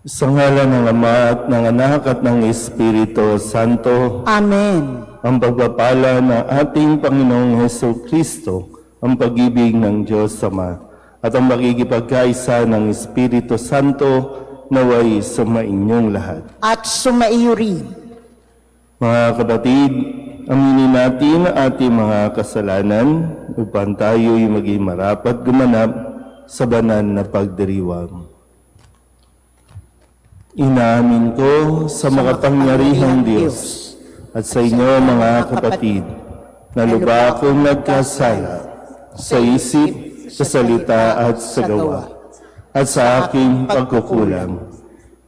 Sa ngalan ng Ama at ng Anak at ng Espiritu Santo. Amen. Ang pagpapala ng ating Panginoong Hesukristo, ang pag-ibig ng Diyos Ama, at ang makikipagkaisa ng Espiritu Santo naway sumainyong lahat. At sumaiyo rin. Mga kapatid, aminin natin ang ating mga kasalanan upang tayo'y maging marapat gumanap sa banal na pagdiriwang. Inaamin ko sa makapangyarihang Diyos at sa inyo mga kapatid, na lubha akong nagkasala sa isip, sa salita at sa gawa, at sa aking pagkukulang.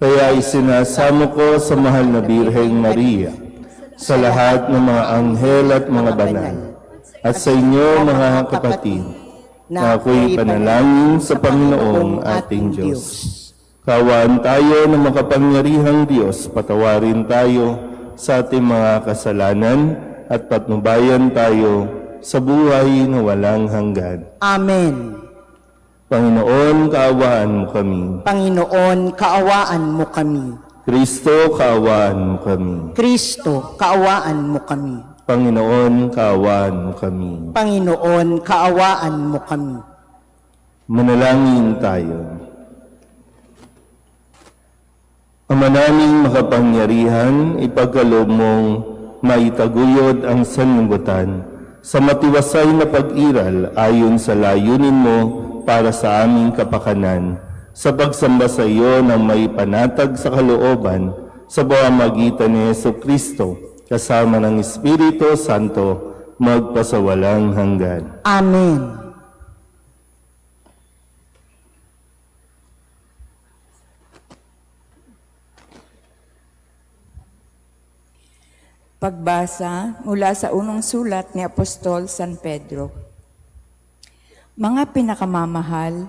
Kaya isinasamo ko sa mahal na Birheng Maria, sa lahat ng mga anghel at mga banal, at sa inyo mga kapatid, na ako'y panalangin sa Panginoong ating Diyos. Kaawaan tayo ng makapangyarihang Diyos, patawarin tayo sa ating mga kasalanan at patnubayan tayo sa buhay na walang hanggan. Amen. Panginoon, kaawaan mo kami. Panginoon, kaawaan mo kami. Kristo, kaawaan mo kami. Kristo, kaawaan mo kami. Panginoon, kaawaan mo kami. Panginoon, kaawaan mo kami. Manalangin tayo. Ama naming makapangyarihan, ipagkaloob mong maitaguyod ang sanlibutan sa matiwasay na pag-iral ayon sa layunin mo para sa aming kapakanan, sa pagsamba sa iyo ng may panatag sa kalooban sa pamamagitan ni Hesukristo, kasama ng Espiritu Santo, magpasawalang hanggan. Amen. Pagbasa mula sa unang sulat ni Apostol San Pedro. Mga pinakamamahal,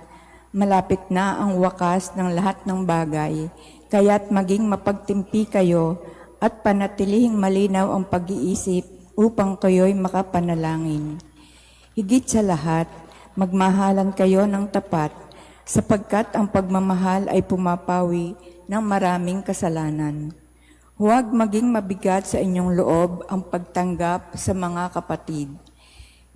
malapit na ang wakas ng lahat ng bagay, kaya't maging mapagtimpi kayo at panatilihing malinaw ang pag-iisip upang kayo'y makapanalangin. Higit sa lahat, magmahalan kayo ng tapat, sapagkat ang pagmamahal ay pumapawi ng maraming kasalanan. Huwag maging mabigat sa inyong loob ang pagtanggap sa mga kapatid.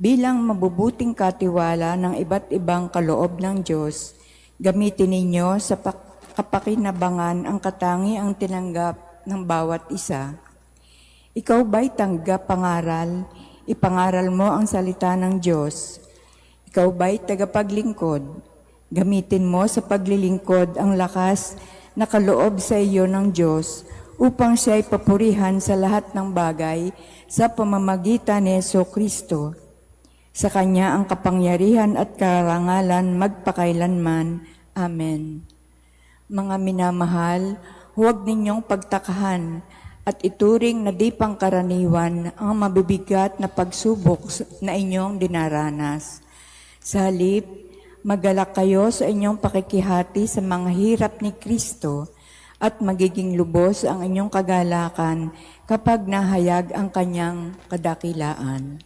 Bilang mabubuting katiwala ng iba't ibang kaloob ng Diyos, gamitin ninyo sa kapakinabangan ang katangiang tinanggap ng bawat isa. Ikaw ba'y tanggap pangaral? Ipangaral mo ang salita ng Diyos. Ikaw ba'y tagapaglingkod? Gamitin mo sa paglilingkod ang lakas na kaloob sa iyo ng Diyos, upang siya ay papurihan sa lahat ng bagay sa pamamagitan ni Hesukristo. Sa Kanya ang kapangyarihan at karangalan magpakailanman. Amen. Mga minamahal, huwag ninyong pagtakahan at ituring na di pangkaraniwan ang mabibigat na pagsubok na inyong dinaranas. Sa halip, magalak kayo sa inyong pakikihati sa mga hirap ni Kristo, at magiging lubos ang inyong kagalakan kapag nahayag ang kanyang kadakilaan.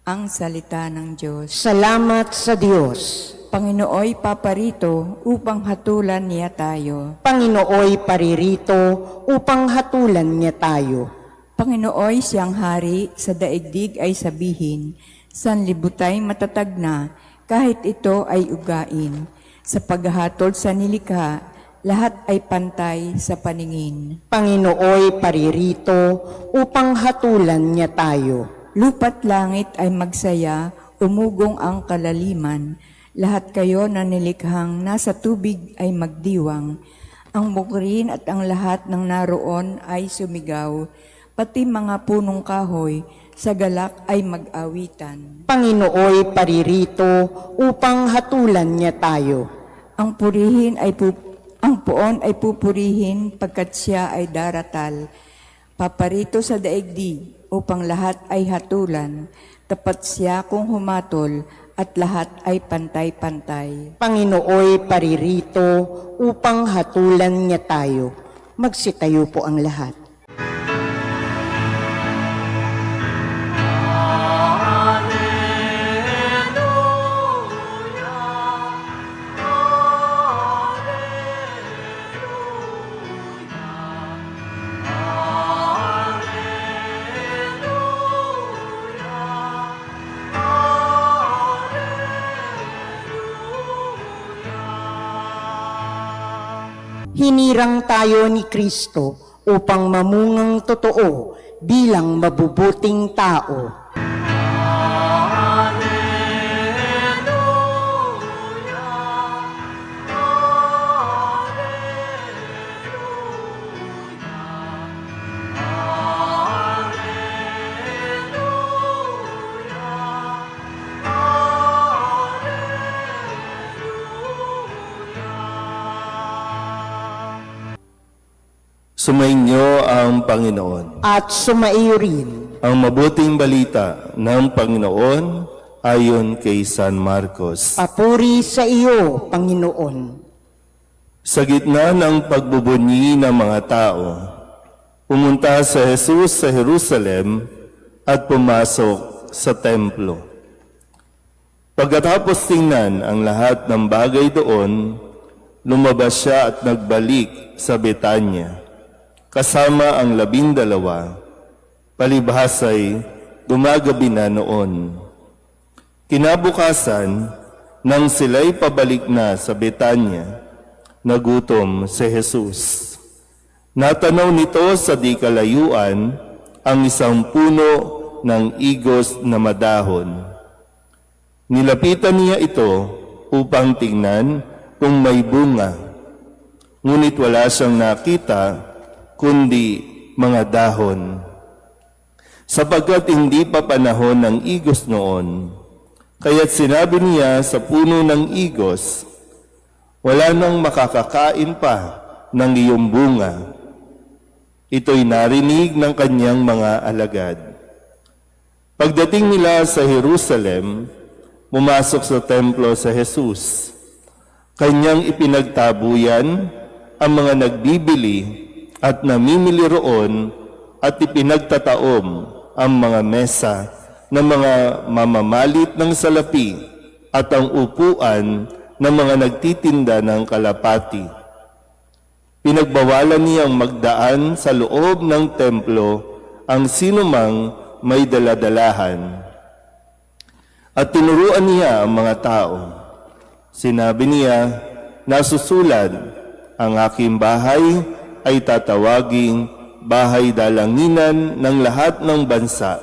Ang salita ng Diyos. Salamat sa Diyos. Panginooy paparito upang hatulan niya tayo. Panginooy paririto upang hatulan niya tayo. Panginooy siyang hari sa daigdig ay sabihin, sanlibutay matatag na kahit ito ay ugain. Sa paghahatol sa nilikha, lahat ay pantay sa paningin. Panginooy paririto upang hatulan niya tayo. Lupa't langit ay magsaya, umugong ang kalaliman. Lahat kayo na nilikhang nasa tubig ay magdiwang. Ang bukirin at ang lahat ng naroon ay sumigaw. Pati mga punong kahoy sa galak ay mag-awitan. Panginooy paririto upang hatulan niya tayo. Ang puon ay pupurihin pagkat siya ay daratal. Paparito sa daigdig upang lahat ay hatulan. Tapat siya kung humatol at lahat ay pantay-pantay. Panginooy paririto upang hatulan niya tayo. Magsitayo po ang lahat. hinirang tayo ni Kristo upang mamungang totoo bilang mabubuting tao. Sumainyo ang Panginoon. At sumaiyo rin Ang mabuting balita ng Panginoon ayon kay San Marcos. papuri sa iyo, Panginoon. Sa gitna ng pagbubunyi ng mga tao, pumunta sa Jesus sa Jerusalem at pumasok sa templo. Pagkatapos tingnan ang lahat ng bagay doon, lumabas siya at nagbalik sa Betanya, kasama ang 12, palibhasay gumagabi na noon. Kinabukasan, nang sila'y pabalik na sa Betanya, nagutom si Jesus. Natanaw nito sa di kalayuan ang isang puno ng igos na madahon. Nilapitan niya ito upang tingnan kung may bunga, ngunit wala siyang nakita kundi mga dahon. Sapagkat hindi pa panahon ng igos noon, kaya't sinabi niya sa puno ng igos, wala nang makakakain pa ng iyong bunga. Ito'y narinig ng kanyang mga alagad. Pagdating nila sa Jerusalem, pumasok sa templo sa Jesus. Kanyang ipinagtabuyan ang mga nagbibili at namimili roon at ipinagtataom ang mga mesa ng mga mamamalit ng salapi at ang upuan ng mga nagtitinda ng kalapati. Pinagbawalan niyang magdaan sa loob ng templo ang sinumang may daladalahan. At tinuruan niya ang mga tao. Sinabi niya, nasusulat, ang aking bahay ay tatawaging bahay dalanginan ng lahat ng bansa.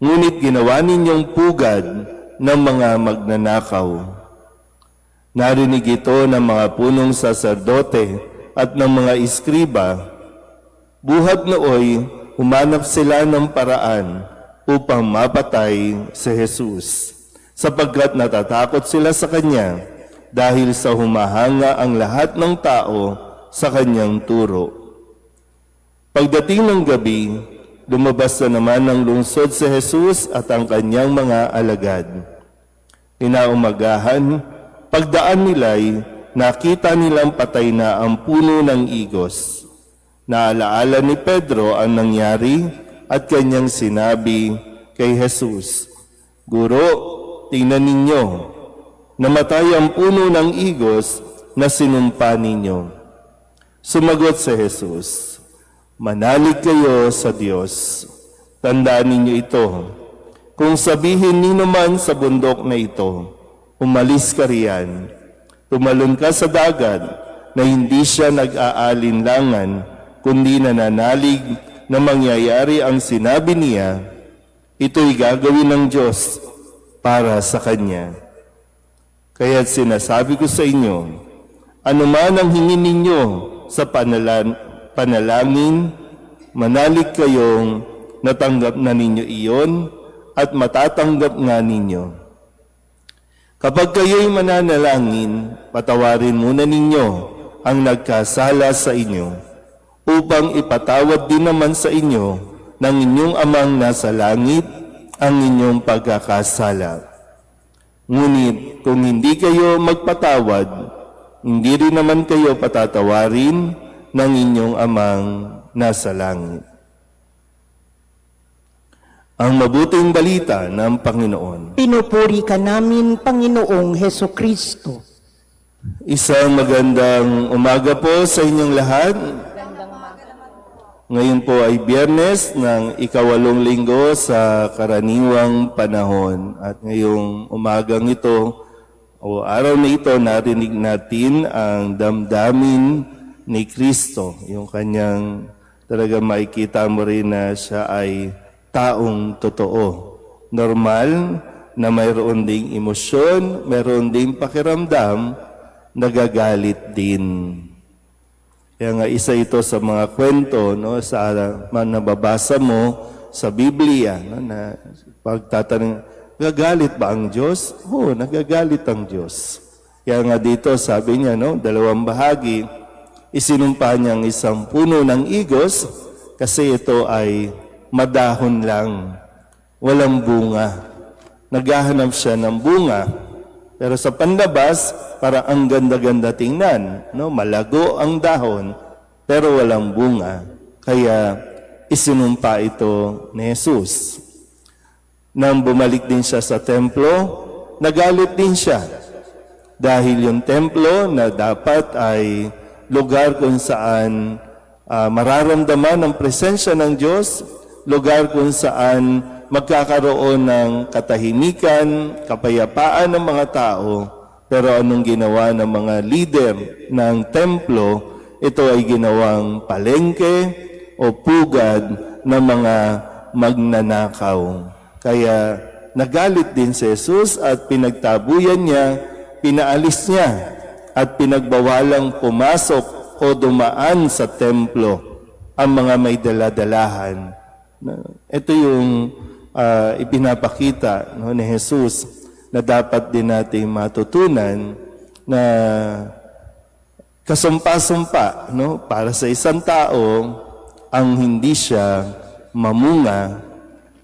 Ngunit ginawa ninyong pugad ng mga magnanakaw. Narinig ito ng mga punong saserdote at ng mga iskriba. Buhat nooy, humanap sila ng paraan upang mapatay si Jesus, sapagkat natatakot sila sa kanya dahil sa humahanga ang lahat ng tao sa kanyang turo. Pagdating ng gabi, lumabas na naman ng lungsod si Jesus at ang kanyang mga alagad. Inaumagahan, pagdaan nila'y nakita nilang patay na ang puno ng igos. Naalaala ni Pedro ang nangyari at kanyang sinabi kay Jesus, Guro, tingnan ninyo, namatay ang puno ng igos na sinumpa ninyo. Sumagot si Jesus, manalig kayo sa Diyos. Tandaan ninyo ito. Kung sabihin nino man sa bundok na ito, umalis ka riyan, tumalon ka sa dagat na hindi siya nag-aalinlangan, kundi nananalig na mangyayari ang sinabi niya, ito'y gagawin ng Diyos para sa Kanya. Kaya't sinasabi ko sa inyo, anuman ang hingin ninyo sa panalangin, manalig kayong natanggap na ninyo iyon at matatanggap nga ninyo. Kapag kayo'y mananalangin, patawarin muna ninyo ang nagkasala sa inyo, upang ipatawad din naman sa inyo ng inyong amang nasa langit ang inyong pagkakasala. Ngunit kung hindi kayo magpatawad, hindi rin naman kayo patatawarin ng inyong amang nasa langit. Ang mabuting balita ng Panginoon. Pinupuri ka namin, Panginoong Hesukristo. Isang magandang umaga po sa inyong lahat. Ngayon po ay Biyernes ng ika-8 linggo sa karaniwang panahon. At ngayong umagang ito, o araw na ito, narinig natin ang damdamin ni Kristo. Yung kanyang talaga makikita mo rin na siya ay taong totoo. Normal na mayroon ding emosyon, mayroon ding pakiramdam, nagagalit din. Kaya nga isa ito sa mga kwento, no, sa nababasa mo sa Biblia, no, na pagtatanong, nagagalit ba ang Diyos? Oo, nagagalit ang Diyos. Kaya nga dito sabi niya, no, dalawang bahagi, isinumpa niyang isang puno ng igos kasi ito ay madahon lang, walang bunga. Naghahanap siya ng bunga. Pero sa panlabas, para ang ganda-ganda tingnan. No? Malago ang dahon, pero walang bunga. Kaya isinumpa ito ni Jesus. Nang bumalik din siya sa templo, nagalit din siya. Dahil yung templo na dapat ay lugar kung saan mararamdaman ang presensya ng Diyos, lugar kung saan magkakaroon ng katahimikan, kapayapaan ng mga tao. Pero anong ginawa ng mga leader ng templo? Ito ay ginawang palengke o pugad ng mga magnanakaw. Kaya nagalit din si Jesus at pinagtabuyan niya, pinaalis niya at pinagbawalang pumasok o dumaan sa templo ang mga may daladalahan. Ito yung ipinapakita, no, ni Jesus na dapat din natin matutunan na kasumpa-sumpa, no, para sa isang tao ang hindi siya mamunga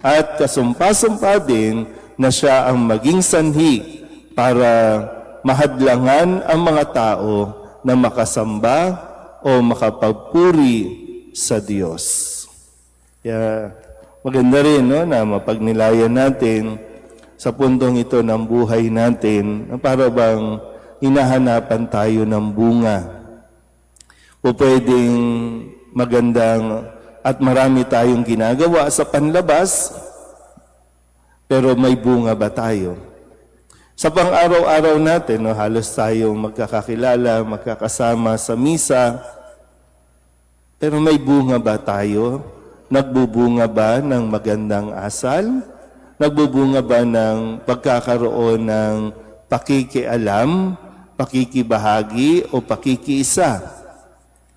at kasumpa-sumpa din na siya ang maging sanhi para mahadlangan ang mga tao na makasamba o makapagpuri sa Diyos. Kaya maganda rin, no, na mapagnilayan natin sa puntong ito ng buhay natin na para bang hinahanapan tayo ng bunga. O pwedeng magandang at marami tayong ginagawa sa panlabas, pero may bunga ba tayo? Sa pang-araw-araw natin, no, halos tayong magkakakilala, magkakasama sa misa, pero may bunga ba tayo? Nagbubunga ba ng magandang asal? Nagbubunga ba ng pagkakaroon ng pakikialam, pakikibahagi o pakikiisa?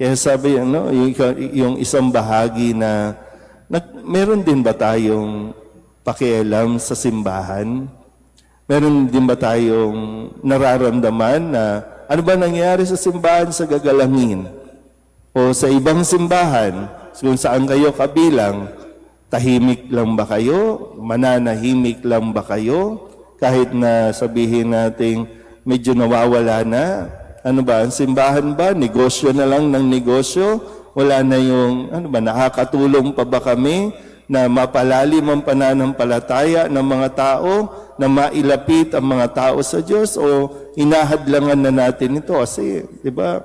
Kaya sabi, no, yung isang bahagi na meron din ba tayong pakialam sa simbahan? Meron din ba tayong nararamdaman na ano ba nangyari sa simbahan sa gagalangin? O sa ibang simbahan, kung saan kayo kabilang, tahimik lang ba kayo? Mananahimik lang ba kayo? Kahit na sabihin natin medyo nawawala na. Ano ba, ang simbahan ba? Negosyo na lang ng negosyo? Wala na yung, ano ba, nakakatulong pa ba kami na mapalalim ang pananampalataya ng mga tao, na mailapit ang mga tao sa Diyos? O inahadlangan na natin ito? Kasi, di ba,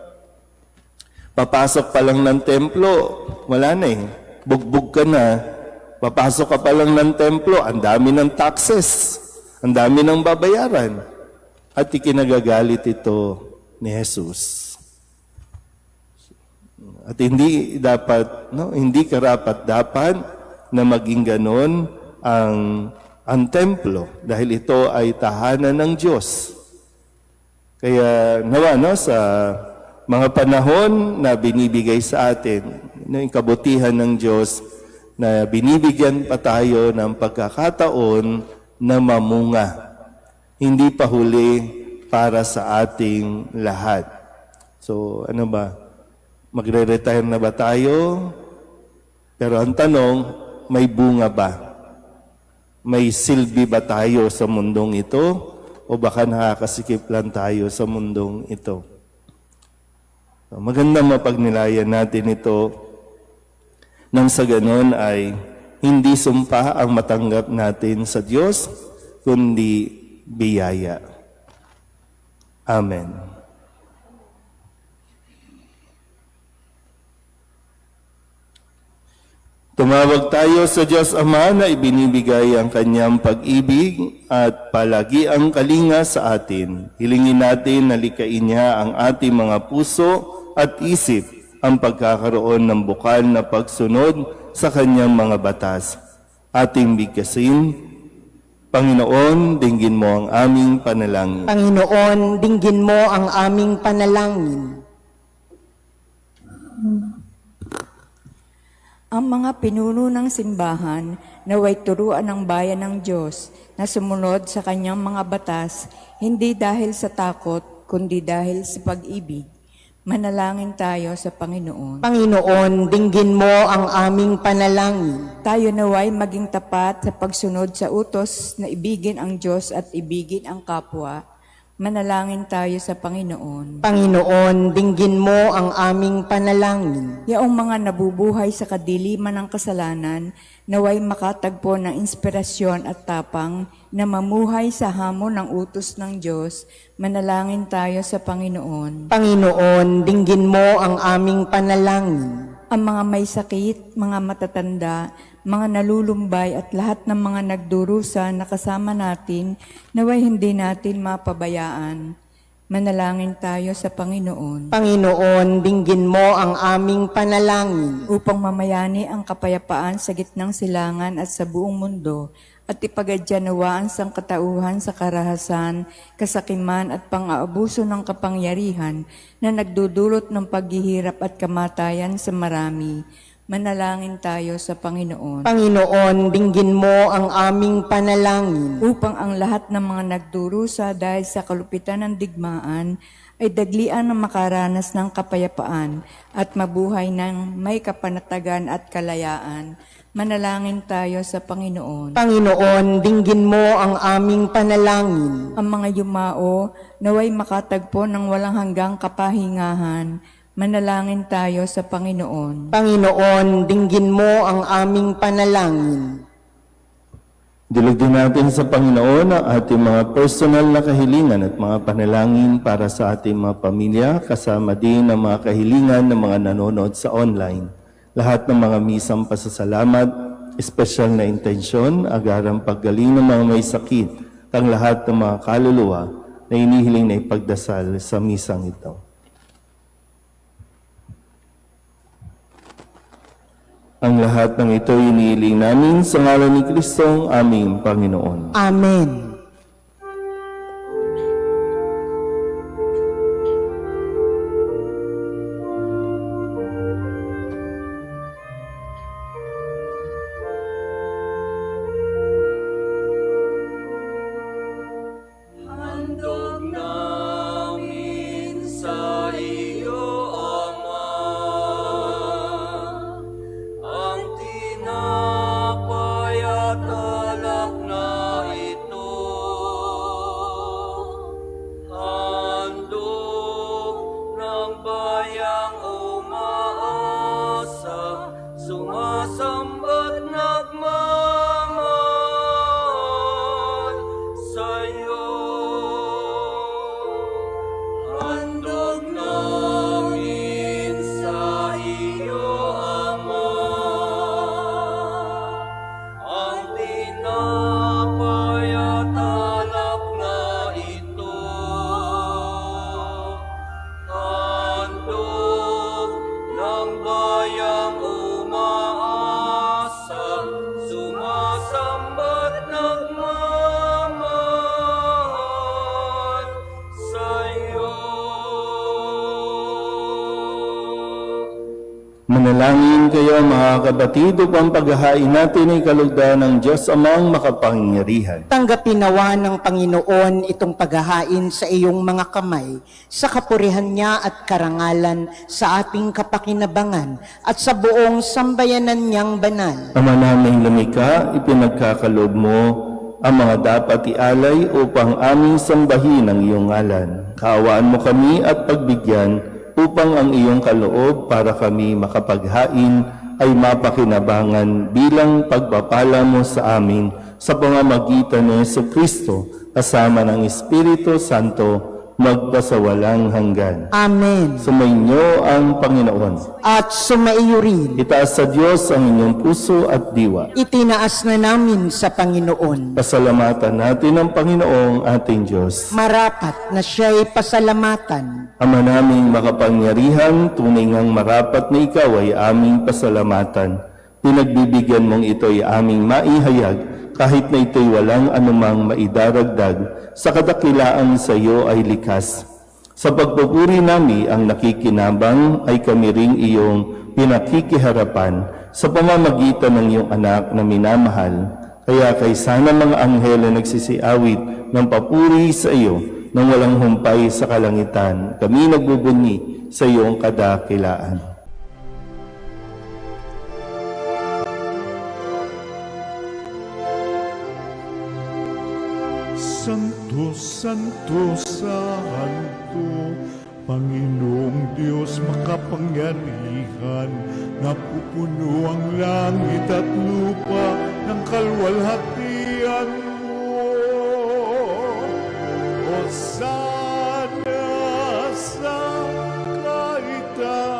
papasok pa lang ng templo, wala na eh. Bugbog ka na. Papasok ka pa lang ng templo, ang dami ng taxes, ang dami ng babayaran. At ikinagagalit ito ni Jesus. At hindi dapat, no, hindi karapat-dapat na maging ganon ang templo dahil ito ay tahanan ng Diyos. Kaya nawa, no, sa mga panahon na binibigay sa atin, yung kabutihan ng Diyos na binibigyan pa tayo ng pagkakataon na mamunga. Hindi pa huli para sa ating lahat. So, ano ba? Magre-retire na ba tayo? Pero ang tanong, may bunga ba? May silbi ba tayo sa mundong ito? O baka nakakasikip lang tayo sa mundong ito? Magandang mapagnilayan natin ito nang sa ganon ay hindi sumpa ang matanggap natin sa Diyos, kundi biyaya. Amen. Tumawag tayo sa Diyos Ama na ibinibigay ang kanyang pag-ibig at palagi ang kalinga sa atin. Hilingin natin na likain niya ang ating mga puso at isip ang pagkakaroon ng bukal na pagsunod sa kanyang mga batas. Ating bigkasin, Panginoon, dinggin mo ang aming panalangin. Panginoon, dinggin mo ang aming panalangin. Ang mga pinuno ng simbahan naway turuan ng bayan ng Diyos na sumunod sa kanyang mga batas, hindi dahil sa takot, kundi dahil sa pag-ibig. Manalangin tayo sa Panginoon. Panginoon, dinggin mo ang aming panalangin. Tayo naway maging tapat sa pagsunod sa utos na ibigin ang Diyos at ibigin ang kapwa. Manalangin tayo sa Panginoon. Panginoon, dinggin mo ang aming panalangin. Yaong mga nabubuhay sa kadiliman ng kasalanan, naway makatagpo ng inspirasyon at tapang na mamuhay sa hamon ng utos ng Diyos. Manalangin tayo sa Panginoon. Panginoon, dinggin mo ang aming panalangin. Ang mga may sakit, mga matatanda, mga nalulumbay at lahat ng mga nagdurusa na kasama natin, naway hindi natin mapabayaan. Manalangin tayo sa Panginoon. Panginoon, dinggin mo ang aming panalangin. Upang mamayani ang kapayapaan sa gitnang silangan at sa buong mundo, at ipagadya ang sangkatauhan sa karahasan, kasakiman at pang-aabuso ng kapangyarihan na nagdudulot ng paghihirap at kamatayan sa marami. Manalangin tayo sa Panginoon. Panginoon, dinggin mo ang aming panalangin. Upang ang lahat ng mga nagdurusa dahil sa kalupitan ng digmaan ay daglian ng makaranas ng kapayapaan at mabuhay ng may kapanatagan at kalayaan. Manalangin tayo sa Panginoon. Panginoon, dinggin mo ang aming panalangin. Ang mga yumao naway makatagpo ng walang hanggang kapahingahan. Manalangin tayo sa Panginoon. Panginoon, dinggin mo ang aming panalangin. Dilugin natin sa Panginoon ang ating mga personal na kahilingan at mga panalangin para sa ating mga pamilya, kasama din ang mga kahilingan ng mga nanonood sa online. Lahat ng mga misang pasasalamat, espesyal na intensyon, agarang paggaling ng mga may sakit, ang lahat ng mga kaluluwa na inihiling na ipagdasal sa misang ito. Ang lahat ng ito inihiling namin sa ngalan ni Kristo, aming Panginoon. Amen. Handog namin sa iyo, Ama, ang tinapay at alak na ito. Handog ng bayang umaasa, sumasamba't nagmamahal sa'yo. Handog namin sa iyo, Ama, ang tinapay at alak na ito. Handog ng bayang umaasa, sumasamba't nagmamahal sa'yo. Manalangin kayo mga kabatid upang paghahain natin ay kalugdan ng Diyos Amang makapangyarihan. Tanggapin nawa ng Panginoon itong paghahain sa iyong mga kamay, sa kapurihan niya at karangalan sa ating kapakinabangan at sa buong sambayanan niyang banal. Ama naming lumikha, ipinagkakaloob mo ang mga dapat ialay upang aming sambahin ang iyong ngalan. Kaawaan mo kami at pagbigyan upang ang iyong kaloob para kami makapaghain ay mapakinabangan bilang pagpapala mo sa amin sa pamamagitan ni Jesucristo kasama ng Espiritu Santo magpasawalang hanggan. Amen. Sumainyo ang Panginoon. At sumaiyo rin. Itaas sa Diyos ang inyong puso at diwa. Itinaas na namin sa Panginoon. Pasalamatan natin ang Panginoong ating Diyos. Marapat na siya'y pasalamatan. Ama naming makapangyarihan, tunay ngang marapat na ikaw ay aming pasalamatan. Pinagbibigyan mong ito'y aming maihayag, kahit na ito'y walang anumang maidaragdag, sa kadakilaan sa iyo ay likas. Sa pagpupuri namin ang nakikinabang ay kami ring iyong pinakikiharapan sa pamamagitan ng iyong anak na minamahal. Kaya kay sana mga anghel na nagsisiawit ng papuri sa iyo nang walang humpay sa kalangitan, kami nagbubunyi sa iyong kadakilaan. Santo, Santo, Santo, Panginoong Diyos makapangyarihan, napupuno ang langit at lupa ng kalwalhatian mo. Hosana sa kaitaasan,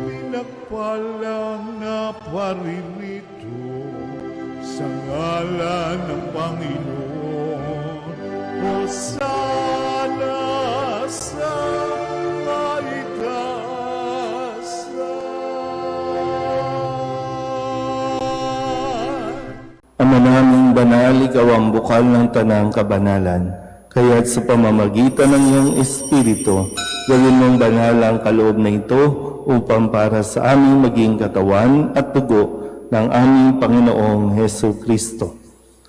pinagpalang na paririto sa ngalan ng Panginoon. Hosana sa kaitaasan. Ama naming banal, ikaw ang bukal ng tanang kabanalan. Kaya't sa pamamagitan ng iyong Espiritu, gawin mong banal ang kaloob na ito upang para sa aming maging katawan at dugo ng aming Panginoong Hesu Kristo.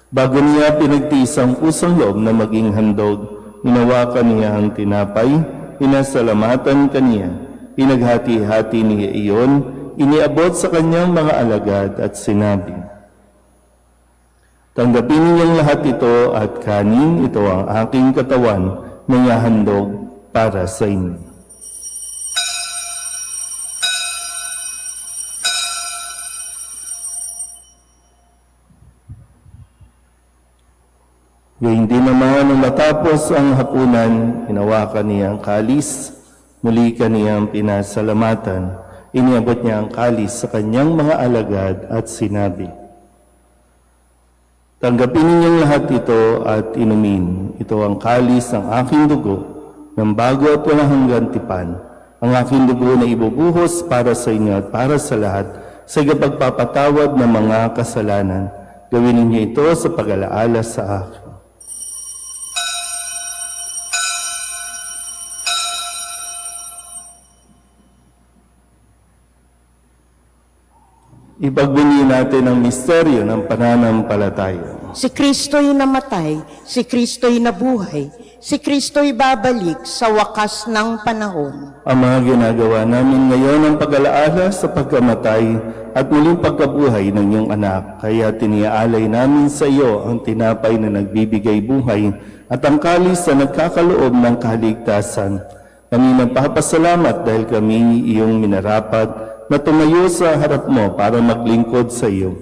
Bago niya pinagtiis ang pusong loob na maging handog, hinawakan niya ang tinapay, pinasalamatan kaniya, pinaghati-hati niya iyon, iniabot sa kanyang mga alagad at sinabi, "Tanggapin ninyong lahat ito at kanin, ito ang aking katawan na ihahandog para sa inyo." Gayun din naman nung matapos ang hapunan, hinawakan niya ang kalis, muli kaniyang pinasalamatan, iniabot niya ang kalis sa kanyang mga alagad at sinabi, "Tanggapin ninyong lahat ito at inumin. Ito ang kalis ng aking dugo, ng bago at walang hanggang tipan. Ang aking dugo na ibubuhos para sa inyo at para sa lahat sa pagpapatawad ng mga kasalanan. Gawin ninyo ito sa pag-alaala sa akin." Ipagbunyi natin ang misteryo ng pananampalataya. Si Kristo'y namatay, si Kristo'y nabuhay, si Kristo'y babalik sa wakas ng panahon. Ama, ginagawa namin ngayon ang pag-alaala sa pagkamatay at muling pagkabuhay ng iyong anak. Kaya tiniaalay namin sa iyo ang tinapay na nagbibigay buhay at ang kalis na nagkakaloob ng kaligtasan. Kami nagpapasalamat dahil kami iyong minarapat na tumayo sa harap mo para maglingkod sa iyo.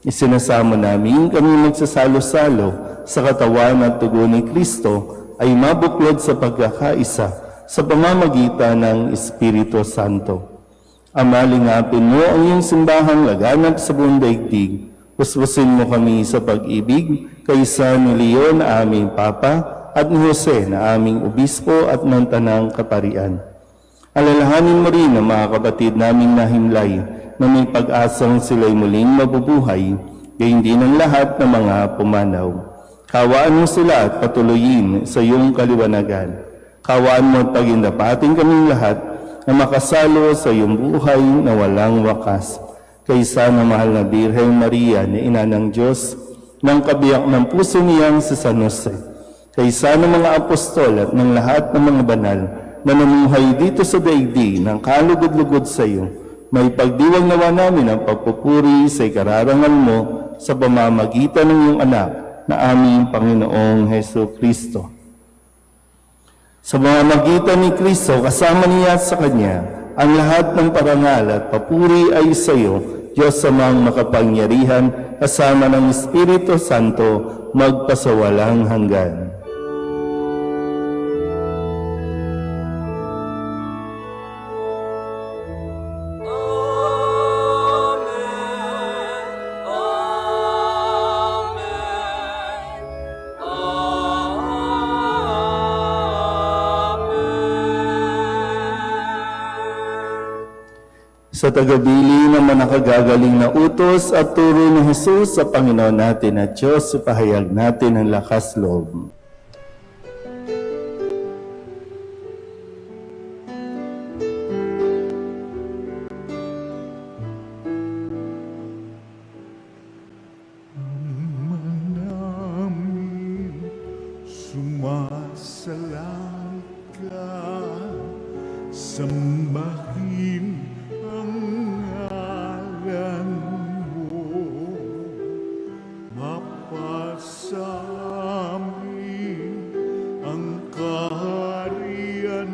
Isinasamo namin kami magsasalo-salo sa katawan at dugo ni Kristo ay mabuklod sa pagkakaisa sa pamamagitan ng Espiritu Santo. Ama, lingapin mo ang iyong simbahang laganap sa buong daigdig. Puspusin mo kami sa pag-ibig kaysa ni Leon na aming Papa at ni Jose na aming Obispo at ng Tanang Kaparian. Alalahanin mo rin ang mga kapatid naming nahimlay na may pag-asang sila'y muling mabubuhay, gayon din ang lahat ng mga pumanaw. Kawaan mo sila at patuloyin sa iyong kaliwanagan. Kawaan mo at pagindapatin kaming lahat na makasalo sa iyong buhay na walang wakas. Kaysa na mahal na Birheng Maria na Ina ng Diyos, ng kabiyak ng puso niyang si San Jose. Kaysa ng mga apostol at ng lahat ng mga banal na namuhay dito sa daigdig ng kalugod-lugod sa iyo, may pagdiwang nawa namin ang pagpupuri sa ikararangal mo sa pamamagitan ng iyong anak na aming Panginoong Hesu Kristo. Sa pamamagitan ni Kristo, kasama niya at sa Kanya, ang lahat ng parangal at papuri ay sa iyo, Diyos Amang makapangyarihan, kasama ng Espiritu Santo, magpasawalang hanggan. Sa tagabili ng manakagagaling na utos at turo ni Jesus sa Panginoon natin at Diyos, ipahayag natin ang lakas loob. namin sumasalang ka, sambahin ang ngalan mo, mapasamin ang kaharian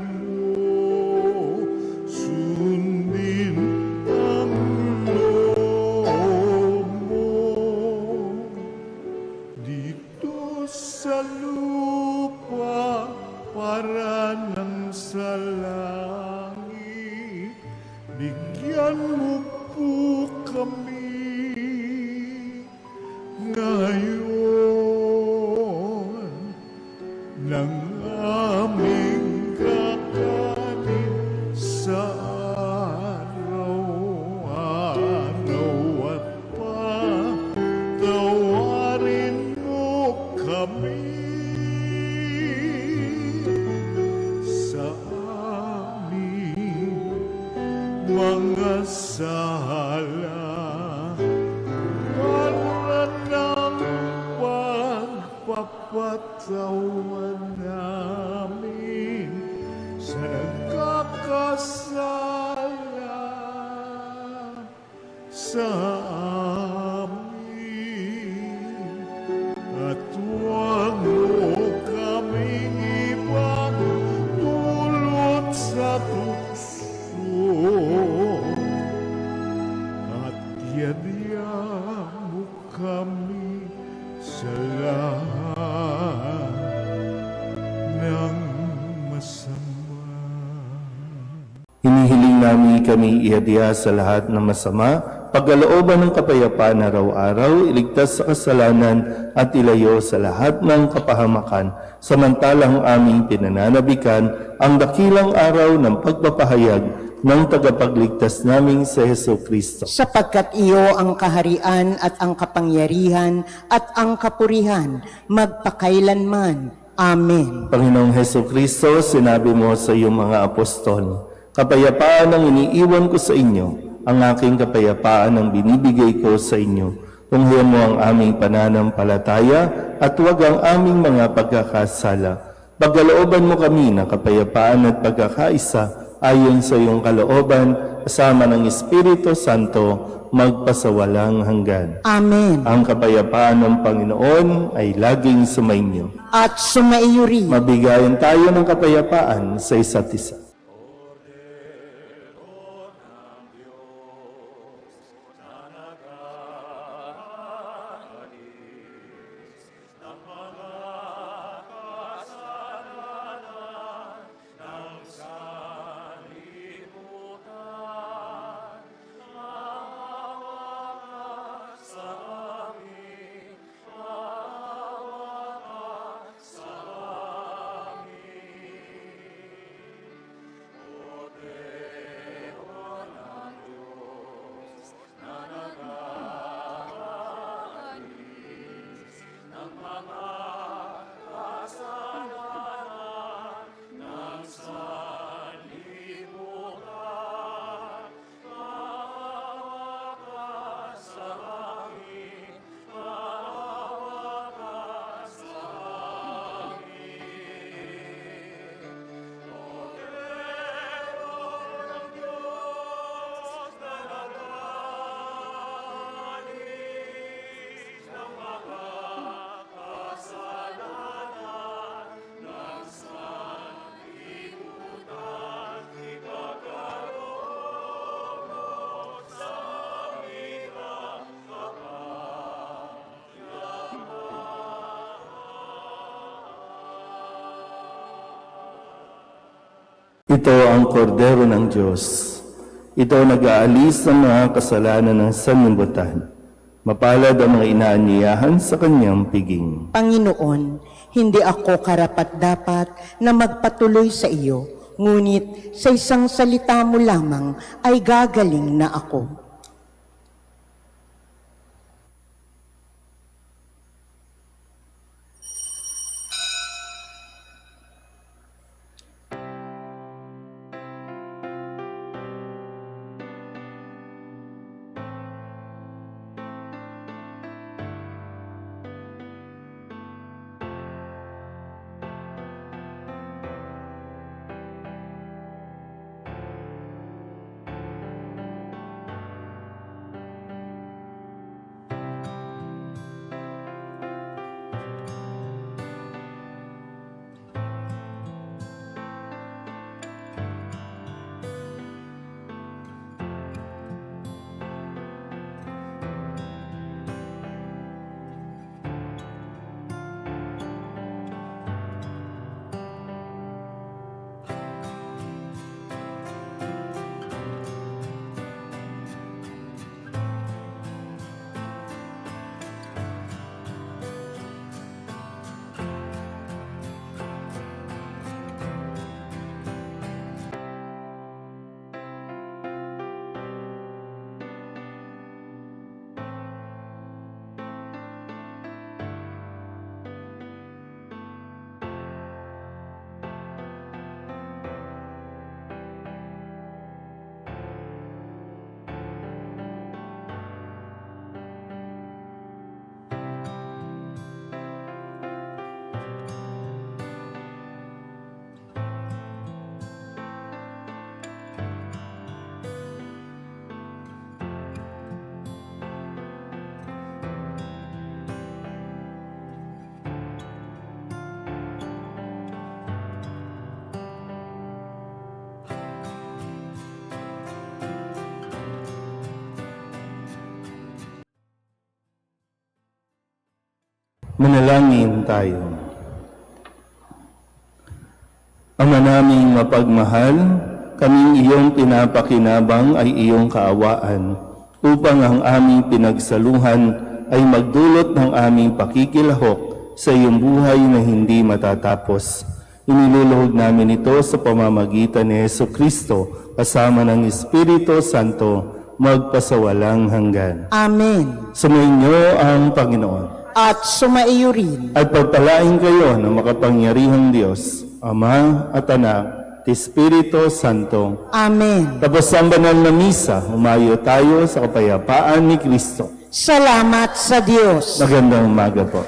mo, sundin ang loob mo dito sa lupa para nang sa langit. Bigyan mo po kami ngayon ng aming kakanin sa araw-araw at patawarin mo kami sa aming mga sala para ng pagpapatawan namin sa nagkakasala sa amin, at huwag mo kaming ipagdulot sa tukso, at yadya mo kami sa lahat ng masama. Hinihiling namin kami iadya sa lahat ng masama, pagkalooban ng kapayapaan araw-araw, iligtas sa kasalanan at ilayo sa lahat ng kapahamakan, samantalang aming pinananabikan ang dakilang araw ng pagpapahayag ng tagapagligtas naming si Hesus Kristo. Sapagkat iyo ang kaharian at ang kapangyarihan at ang kapurihan magpakailanman. Amen. Panginoong Hesus Kristo, sinabi mo sa iyong mga apostol, kapayapaan ang iniiwan ko sa inyo, ang aking kapayapaan ang binibigay ko sa inyo. Tunghayan mo ang aming pananampalataya at huwag ang aming mga pagkakasala. Pagkalooban mo kami ng kapayapaan at pagkakaisa ayon sa iyong kalooban, kasama ng Espiritu Santo, magpasawalang hanggan. Amen. Ang kapayapaan ng Panginoon ay laging sumainyo. At sumaiyo rin. Mabigayan tayo ng kapayapaan sa isa't isa. Ito ang kordero ng Diyos. Ito ang nag-aalis ng mga kasalanan ng sanlibutan. Mapalad ang mga inaanyayahan sa kanyang piging. Panginoon, hindi ako karapat-dapat na magpatuloy sa iyo, ngunit sa isang salita mo lamang ay gagaling na ako. Manalangin tayo. Ama naming mapagmahal, kaming iyong pinapakinabang ay iyong kaawaan, upang ang aming pinagsaluhan ay magdulot ng aming pakikilahok sa iyong buhay na hindi matatapos. Iniluluhog namin ito sa pamamagitan ni Jesucristo, kasama ng Espiritu Santo, magpasawalang hanggan. Amen. Sumainyo ang Panginoon. At sumaiyo rin. At pagpalain kayo ng makapangyarihang Diyos, Ama at Anak, at Espiritu Santo. Amen. Tapos ang banal na misa, umayo tayo sa kapayapaan ni Kristo. Salamat sa Diyos. Magandang umaga po.